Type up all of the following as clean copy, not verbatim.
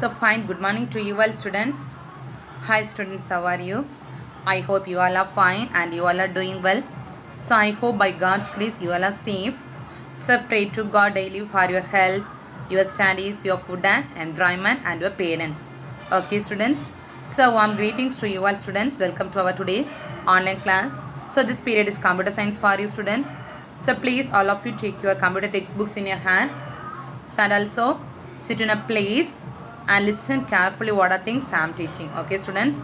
So fine, good morning to you all students. Hi students, how are you? I hope you all are fine and you all are doing well. So I hope by God's grace you all are safe. So pray to God daily for your health, your studies, your food and environment and your parents. Okay students. So warm greetings to you all students. Welcome to our today online class. So this period is computer science for you students. So please all of you take your computer textbooks in your hand. So and also sit in a place and listen carefully what are things I am teaching. Okay students.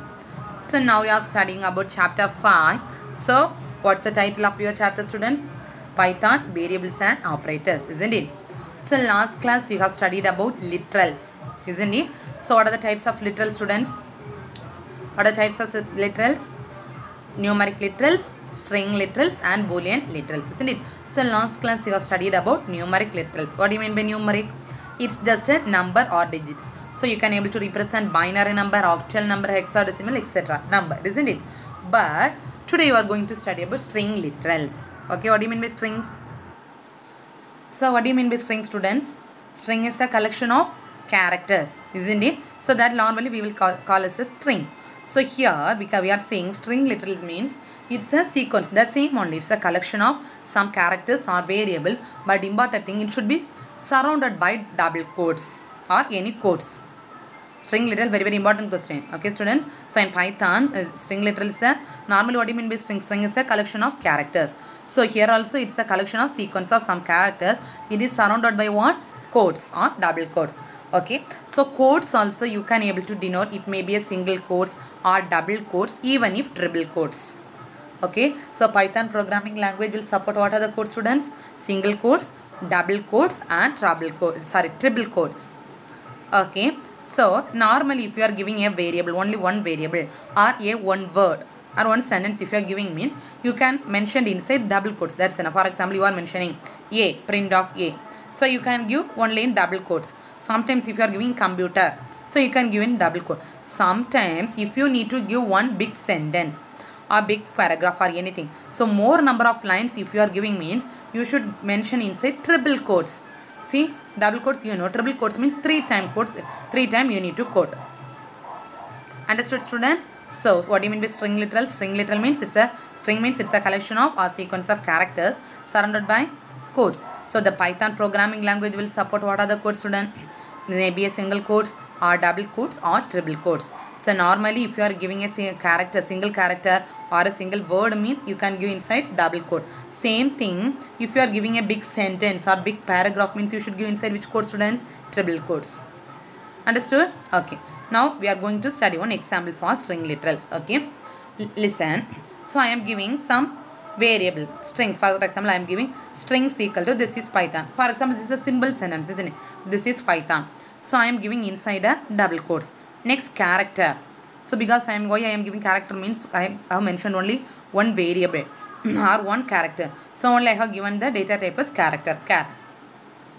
So now you are studying about chapter 5. So what's the title of your chapter students? Python variables and operators, isn't it? So last class you have studied about literals, isn't it? So what are the types of literals students? What are the types of literals? Numeric literals, string literals and boolean literals, isn't it? So last class you have studied about numeric literals. What do you mean by numeric? It's just a number or digits. So you can able to represent binary number, octal number, hexadecimal, etc. number, isn't it? But today you are going to study about string literals. Okay, what do you mean by strings? So what do you mean by string students? String is a collection of characters, isn't it? So that normally we will call as a string. So here we are saying string literals means it's a sequence. The same only. It's a collection of some characters or variables. But important thing, it should be surrounded by double quotes or any quotes. String literal, very important question. Okay students. So in Python, string literal is a normally what do you mean by string? String is a collection of characters. So here also it's a collection of sequence of some characters. It is surrounded by what? Quotes or double quotes. Okay, so quotes also you can able to denote. It may be a single quotes or double quotes, even if triple quotes. Okay, so Python programming language will support what are the quotes students? Single quotes, double quotes and triple quotes. Okay, so normally if you are giving a variable, only one variable or a one word or one sentence if you are giving means you can mention inside double quotes. That's enough. For example, you are mentioning A, print of A. So you can give only in double quotes. Sometimes if you are giving computer, so you can give in double quote. Sometimes if you need to give one big sentence or big paragraph or anything, so more number of lines if you are giving means you should mention inside triple quotes. See, double quotes you know, triple quotes means 3 times quotes, 3 times you need to quote. Understood students? So what do you mean by string literal? String literal means it's a collection of or sequence of characters surrounded by quotes. So the Python programming language will support what are the quotes students? Maybe a single quotes or double quotes or triple quotes. So normally if you are giving a single character or a single word means you can give inside double quote. Same thing if you are giving a big sentence or big paragraph means you should give inside which quote students? Triple quotes. Understood? Okay. Now we are going to study one example for string literals. Okay. Listen. So I am giving some variable string. For example, I am giving strings equal to this is Python. For example, this is a simple sentence, isn't it? This is Python. So I am giving inside a double quotes. Next, character. So because why I am giving character means I have mentioned only one variable or one character. So only I have given the data type as character, char.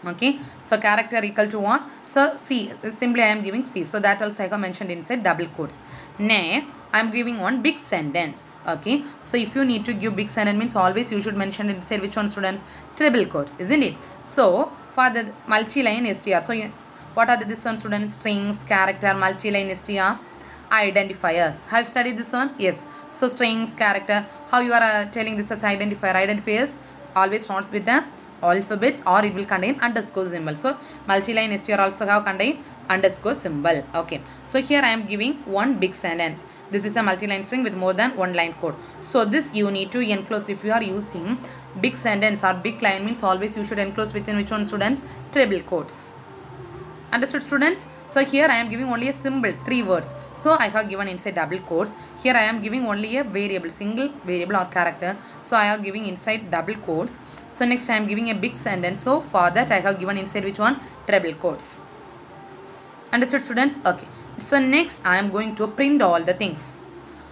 Okay. So character equal to what? So C. Simply I am giving C. So that also I have mentioned inside double quotes. Next, I am giving one big sentence. Okay. So if you need to give big sentence means always you should mention inside which one student? Triple quotes, isn't it? So for the multi-line str. So what are this one students? Strings, character, multi-line str, identifiers. Have you studied this one? Yes. So strings, character. How you are telling this as identifier? Identifiers always starts with the alphabets or it will contain underscore symbol. So multi-line str also have contain underscore symbol. Okay. So here I am giving one big sentence. This is a multi-line string with more than one line code. So this you need to enclose. If you are using big sentence or big line means always you should enclose within which one students? Triple quotes. Understood students? So here I am giving only a symbol, 3 words. So I have given inside double quotes. Here I am giving only a variable, single variable or character. So I am giving inside double quotes. So next I am giving a big sentence. So for that I have given inside which one? Triple quotes. Understood students? Okay. So next I am going to print all the things.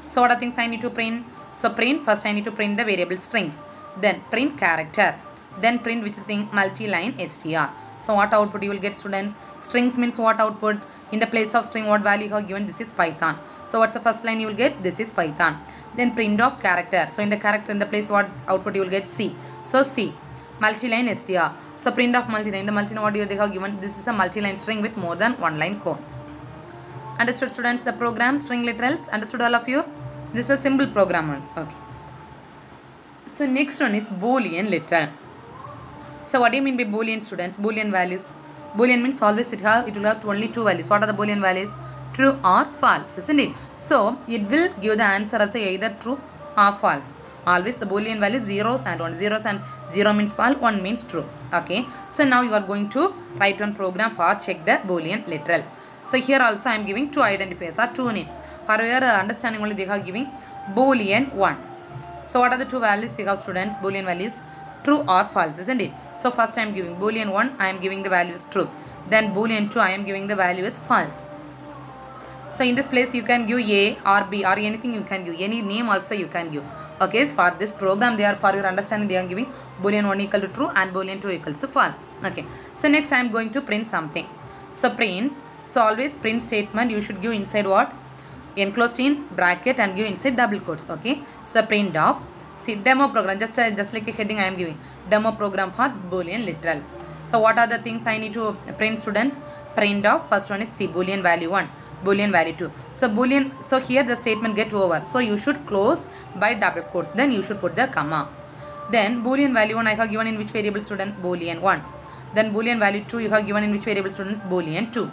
So what are things I need to print? So first I need to print the variable strings. Then print character. Then print which is thing? Multi-line str. So what output you will get students? Strings means what output? In the place of string what value you have given? This is Python. So what's the first line you will get? This is Python. Then print of character. So in the character in the place what output you will get? C. So C. Multi-line str. So print of multi-line. The multi-line what they have given? This is a multi-line string with more than one line code. Understood, students? The program string literals. Understood, all of you? This is a simple program one. Okay. So next one is Boolean literal. So what do you mean by Boolean, students? Boolean values. Boolean means always it will have only two values. What are the Boolean values? True or false, isn't it? So it will give the answer as either true or false. Always the Boolean value zeros and one. Zeros and 0 means false, 1 means true. Okay. So now you are going to write one program for check the Boolean literals. So here also I am giving two identifiers or two names. For your understanding only they are giving Boolean 1. So what are the two values you have, students? Boolean values true or false, isn't it? So first I am giving Boolean 1, I am giving the value is true. Then Boolean 2, I am giving the value is false. So in this place you can give A or B or anything you can give. Any name also you can give. Okay, so for this program they are, for your understanding, they are giving Boolean 1 equal to true and Boolean 2 equals to false. Okay. So next I am going to print something. So print. So always print statement you should give inside what? Enclosed in bracket and give inside double quotes. Okay. So print of, see, demo program, just like a heading I am giving. Demo program for Boolean literals. So what are the things I need to print, students? Print of, first one is see, Boolean value 1. Boolean value 2. So Boolean, so here the statement get over. So you should close by double quotes. Then you should put the comma. Then Boolean value 1 I have given in which variable, student? Boolean 1. Then Boolean value 2 you have given in which variable, students? Boolean 2.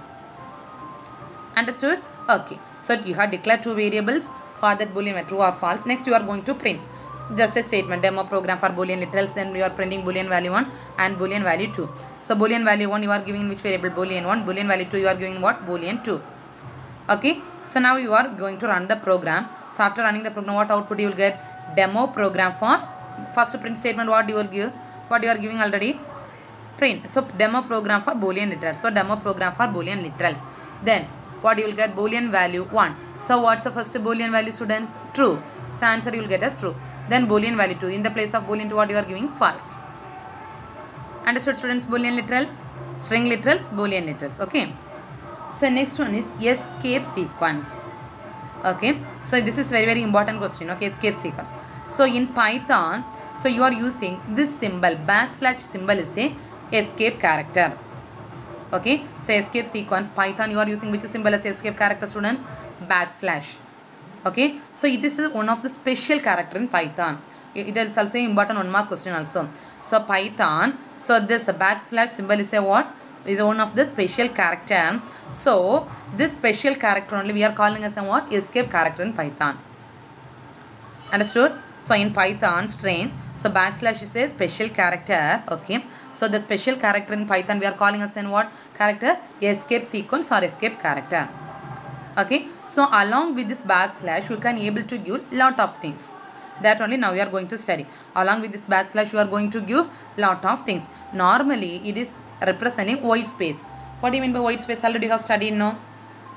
Understood? Okay. So you have declared two variables for that Boolean true or false. Next you are going to print just a statement, demo program for Boolean literals. Then you are printing Boolean value 1 and Boolean value 2. So Boolean value 1 you are giving in which variable? Boolean 1. Boolean value 2 you are giving what? Boolean 2. Okay. So now you are going to run the program. So after running the program, what output you will get? Demo program for first print statement. What you will give? What you are giving already? Print. So demo program for Boolean literals. So demo program for Boolean literals. Then what you will get? Boolean value 1. So what's the first Boolean value, students? True. So answer you will get as true. Then Boolean value 2. In the place of Boolean 2, what you are giving? False. Understood, students? Boolean literals, string literals, Boolean literals. Okay. So next one is escape sequence. Okay. So this is very important question. Okay. Escape sequence. So in Python, so you are using this symbol, backslash symbol is a escape character. Okay. So escape sequence, Python you are using which symbol as escape character, students? Backslash. Okay. So it is one of the special character in Python. It is also important one mark question also. So Python, so this backslash symbol is a what? Is one of the special character. So this special character only we are calling as a what? Escape character in Python. Understood? So in Python string, so backslash is a special character. Okay. So the special character in Python we are calling as in what? Character? Escape sequence or escape character. Okay. So along with this backslash you can able to give lot of things. That only now we are going to study. Along with this backslash you are going to give lot of things. Normally it is representing white space. What do you mean by white space? Already you have studied, no?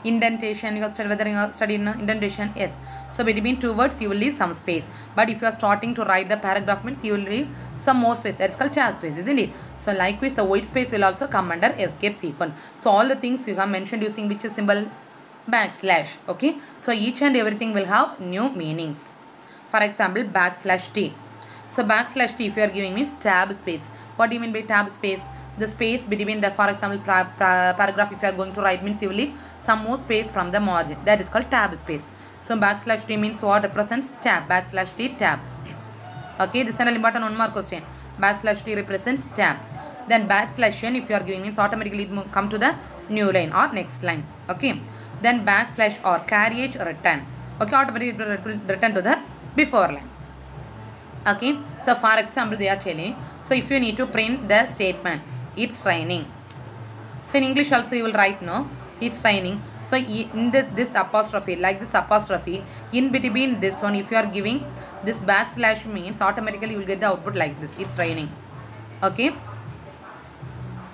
Indentation, you have studied, whether you have studied, no? Indentation, yes. So between two words you will leave some space. But if you are starting to write the paragraph means you will leave some more space. That's called tab space, isn't it? So likewise the white space will also come under escape sequence. So all the things you have mentioned using which symbol? Backslash. Okay. So each and everything will have new meanings. For example, backslash t. So backslash t if you are giving means tab space. What do you mean by tab space? The space between the, for example, paragraph if you are going to write means you will leave some more space from the margin. That is called tab space. So backslash t means what? Represents tab. Backslash t tab. Okay, this is an important one more question. Backslash t represents tab. Then backslash n if you are giving means automatically it come to the new line or next line. Okay. Then backslash or carriage return. Okay, automatically it will return to the before line. Okay. So for example they are telling, so if you need to print the statement, it's raining. So in English also you will write, no? It's raining. So in this apostrophe, like this apostrophe, in between this one, if you are giving this backslash means automatically you will get the output like this. It's raining. Okay.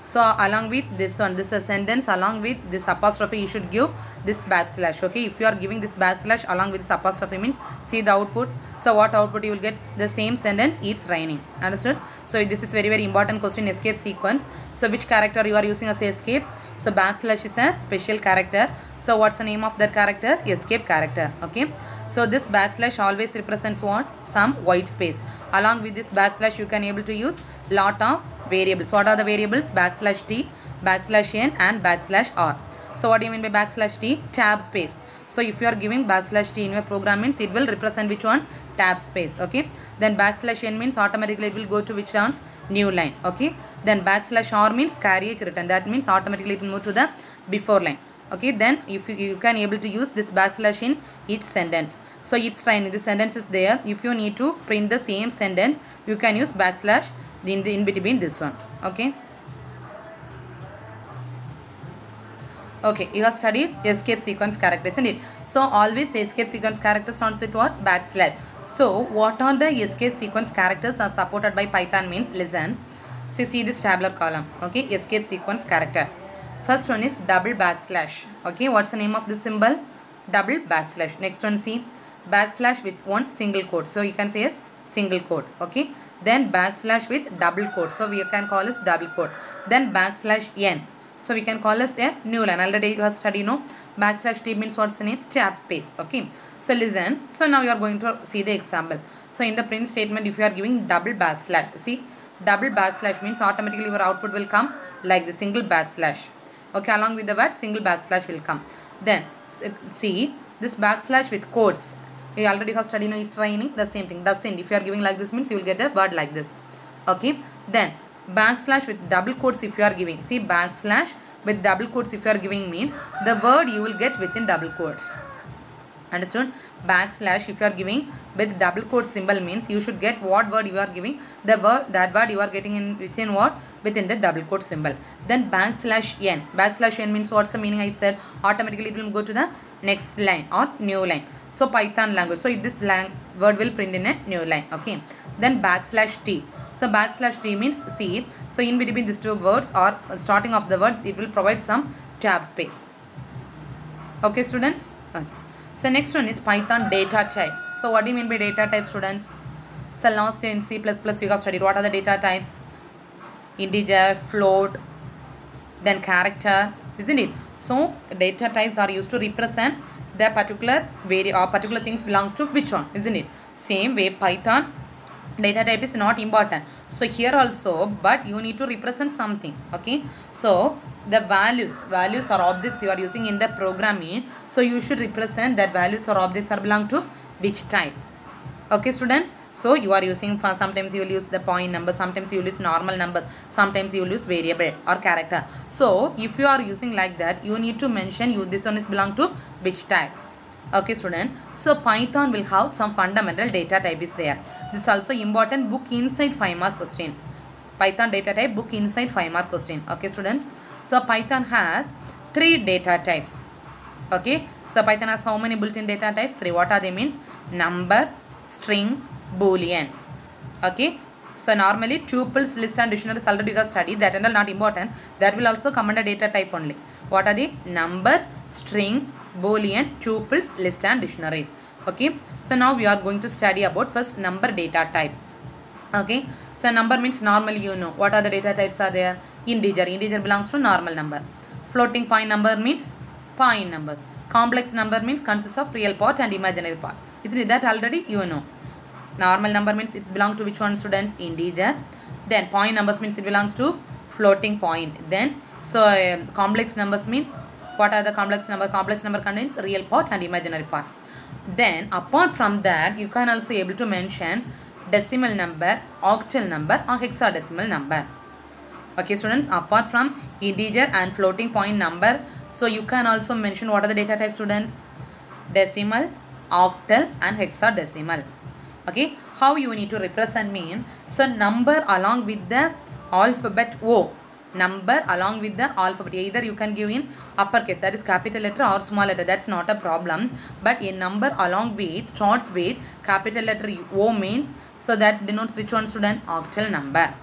So along with this one, this is a sentence, along with this apostrophe you should give this backslash. Okay. If you are giving this backslash along with this apostrophe means see the output. So what output you will get? The same sentence, it's raining. Understood? So this is very important question, escape sequence. So which character you are using as escape? So backslash is a special character. So what's the name of that character? Escape character. Okay. So this backslash always represents what? Some white space. Along with this backslash you can able to use lot of variables. What are the variables? Backslash t, backslash n and backslash r. So what do you mean by backslash t? Tab space. So if you are giving backslash t in your program means it will represent which one? Tab space. Okay. Then backslash n means automatically it will go to which one? New line. Okay. Then backslash r means carriage return. That means automatically it will move to the before line. Okay. Then if you can able to use this backslash in each sentence. So it's fine. This sentence is there. If you need to print the same sentence, you can use backslash in between this one. Okay. Okay, you have studied escape sequence character, isn't it? So always the escape sequence character starts with what? Backslash. So what are the escape sequence characters are supported by Python means, listen. See this tabular column. Okay, escape sequence character. First one is double backslash. Okay, what's the name of this symbol? Double backslash. Next one, see, backslash with one single quote. So you can say as single quote. Okay. Then backslash with double quote. So we can call as double quote. Then backslash n. So we can call as a new line. Already you have studied, no? Backslash t means what's the name? Tab space. Okay. So listen. So now you are going to see the example. So in the print statement, if you are giving double backslash, see, double backslash means automatically your output will come like the single backslash. Okay. Along with the word single backslash will come. Then see this backslash with quotes. You already have studied, no? It's training. The same thing. Doesn't. If you are giving like this means you will get a word like this. Okay. Then backslash with double quotes if you are giving. See, backslash with double quotes if you are giving means the word you will get within double quotes. Understood? Backslash if you are giving with double quote symbol means you should get what word you are giving. The word, that word you are getting in within what? Within the double quote symbol. Then backslash n. Backslash n means what's the meaning I said? Automatically it will go to the next line or new line. So Python language. So this word will print in a new line. Okay. Then backslash t. So backslash t means see. So in between these two words or starting of the word, it will provide some tab space. Okay, students. Okay. So next one is Python data type. So what do you mean by data type, students? So last in C++ you have studied what are the data types? Integer, float, then character, isn't it? So data types are used to represent the particular particular things belongs to which one, isn't it? Same way Python data type is not important. So here also, but you need to represent something. Okay. So the values or objects you are using in the programming. So you should represent that values or objects are belong to which type. Okay, students. So you are using for sometimes you will use the point number, sometimes you will use normal numbers, sometimes you will use variable or character. So if you are using like that, you need to mention this one is belong to which type. Okay, student. So Python will have some fundamental data type is there. This is also important book inside 5-mark question. Python data type book inside 5-mark question. Okay, students. So Python has 3 data types. Okay. So Python has how many built-in data types? 3. What are they means? Number, string, boolean. Okay. So normally tuples, list and dictionaries already you have studied. That and all not important. That will also come under data type only. What are they? Number, string, boolean, tuples, list and dictionaries. Okay. So now we are going to study about first number data type. Okay. So number means normally you know. What are the data types are there? Integer. Integer belongs to normal number. Floating point number means point numbers. Complex number means consists of real part and imaginary part. Isn't that already you know? Normal number means it belongs to which one, students? Integer. Then point numbers means it belongs to floating point. Then so complex numbers means what are the complex number? Complex number contains real part and imaginary part. Then apart from that, you can also able to mention decimal number, octal number or hexadecimal number. Okay, students, apart from integer and floating point number, so you can also mention what are the data types, students? Decimal, octal and hexadecimal. Okay, how you need to represent mean? So number along with the alphabet O. Number along with the alphabet. Either you can give in uppercase, that is capital letter, or small letter. That's not a problem. But a number along with starts with capital letter O means, so that denotes which one, student? Octal number.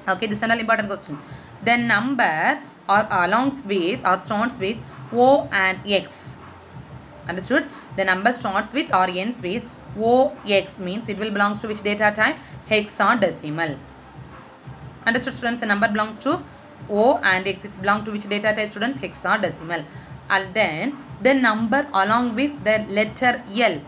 Okay, this is another important question. Then number or alongs with or starts with O and X. Understood? The number starts with or ends with OX means it will belongs to which data type? Hexadecimal. Understood, students? The number belongs to O and X. It belongs to which data type, students? Hexadecimal. And then the number along with the letter L.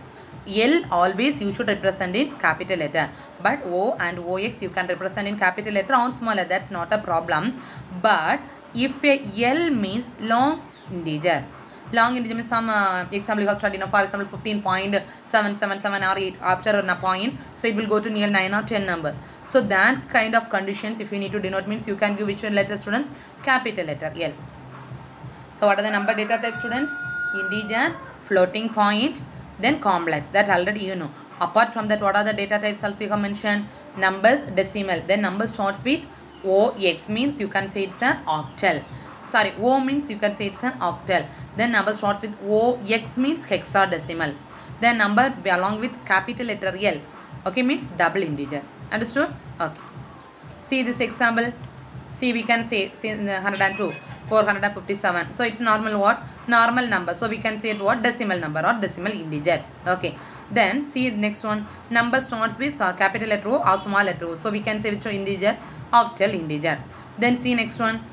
L always you should represent in capital letter. But O and OX you can represent in capital letter or small letter. That's not a problem. But if a L means long integer. Long integer means some example you have studied, for example 15.777 or 8 after a point, so it will go to near 9 or 10 numbers. So that kind of conditions, if you need to denote, means you can give which letter, students? Capital letter L. So what are the number data types, students? Integer, floating point, then complex. That already you know. Apart from that, what are the data types also you have mentioned? Numbers, decimal. Then number starts with OX, means you can say it's an octal. Sorry, O means you can say it's an octal. Then number starts with OX means hexadecimal. Then number along with capital letter L, okay, means double integer. Understood? Okay. See this example. See, we can say 102, 457. So it's normal what? Normal number. So we can say it what? Decimal number or decimal integer. Okay. Then see next one. Number starts with capital letter O or small letter O. So we can say which one? Integer, octal integer. Then see next one.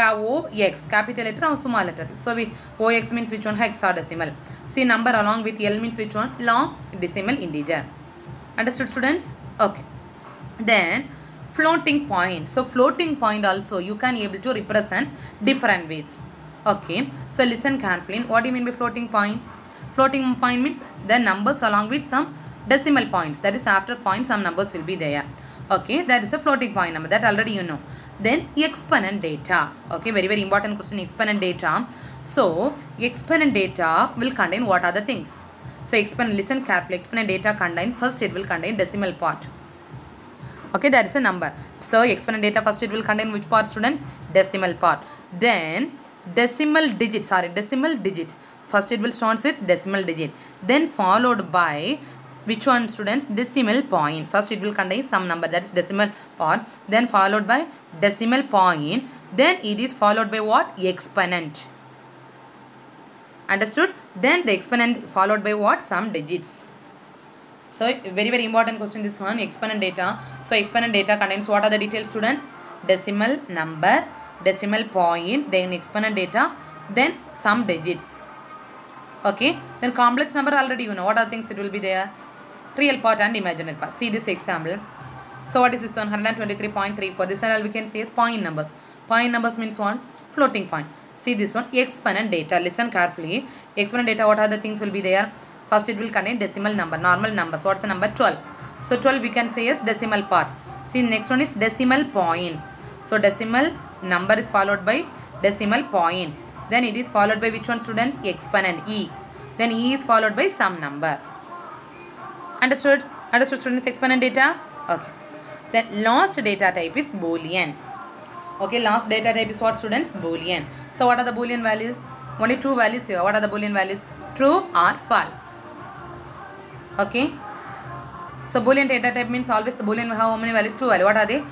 OX, capital letter or small letter. So we OX means which one? Hexadecimal. See number along with L means which one? Long decimal integer. Understood, students? Okay. Then floating point. So floating point also you can able to represent different ways. Okay. So listen carefully. What do you mean by floating point? Floating point means the numbers along with some decimal points. That is after point some numbers will be there. Okay. That is a floating point number. That already you know. Then exponent data. Okay. Very, very important question. Exponent data. So exponent data will contain what are the things? So exponent, listen carefully. Exponent data contain, first it will contain decimal part. Okay, that is a number. So exponent data first it will contain which part, students? Decimal part. Then decimal digit. First it will start with decimal digit. Then followed by which one, students? Decimal point. First it will contain some number, that is decimal part. Then followed by decimal point. Then it is followed by what? Exponent. Understood? Then the exponent followed by what? Some digits. So very, very important question this one. Exponent data. So exponent data contains what are the details, students? Decimal number, decimal point, then exponent data, then some digits. Okay. Then complex number already you know. What are things it will be there? Real part and imaginary part. See this example. So what is this one? 123.34. This one we can say is point numbers. Point numbers means what? Floating point. See this one. Exponent data. Listen carefully. Exponent data, what are the things will be there? First it will contain decimal number, normal numbers. What's the number? 12. So 12 we can say is decimal part. See next one is decimal point. So decimal number is followed by decimal point. Then it is followed by which one, students? Exponent, E. Then E is followed by some number. Understood? Understood, students? Exponent data? Okay. Then last data type is Boolean. Okay, last data type is what, students? Boolean. So what are the Boolean values? Only two values here. What are the Boolean values? True or false. Okay. So Boolean data type means always the Boolean have how many values? Two values. What are they?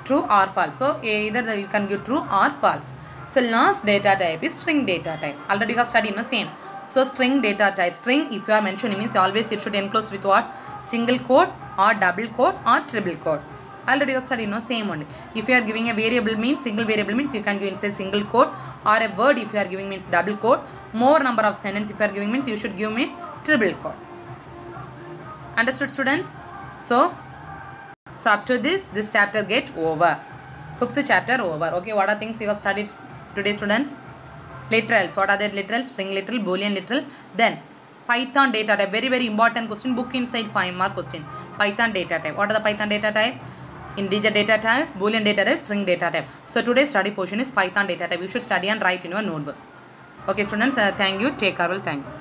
True or false. So either you can give true or false. So last data type is string data type. Already you have studied the same. So string data type. String, if you are mentioning, means always it should enclose with what? Single quote or double quote or triple quote. Already you have studied no same only. If you are giving a variable means single variable means you can give inside single quote, or a word if you are giving means double quote. More number of sentences if you are giving means you should give me triple quote. Understood, students? So up to this chapter get over. Fifth chapter over. Okay, what are things you have studied today, students? Literals. What are the literals? String literal, Boolean literal. Then Python data type. Very, very important question. Book inside 5-mark question. Python data type. What are the Python data type? Integer data type, Boolean data type, string data type. So today's study portion is Python data type. You should study and write in your notebook. Okay, students. Thank you. Take care. Thank you.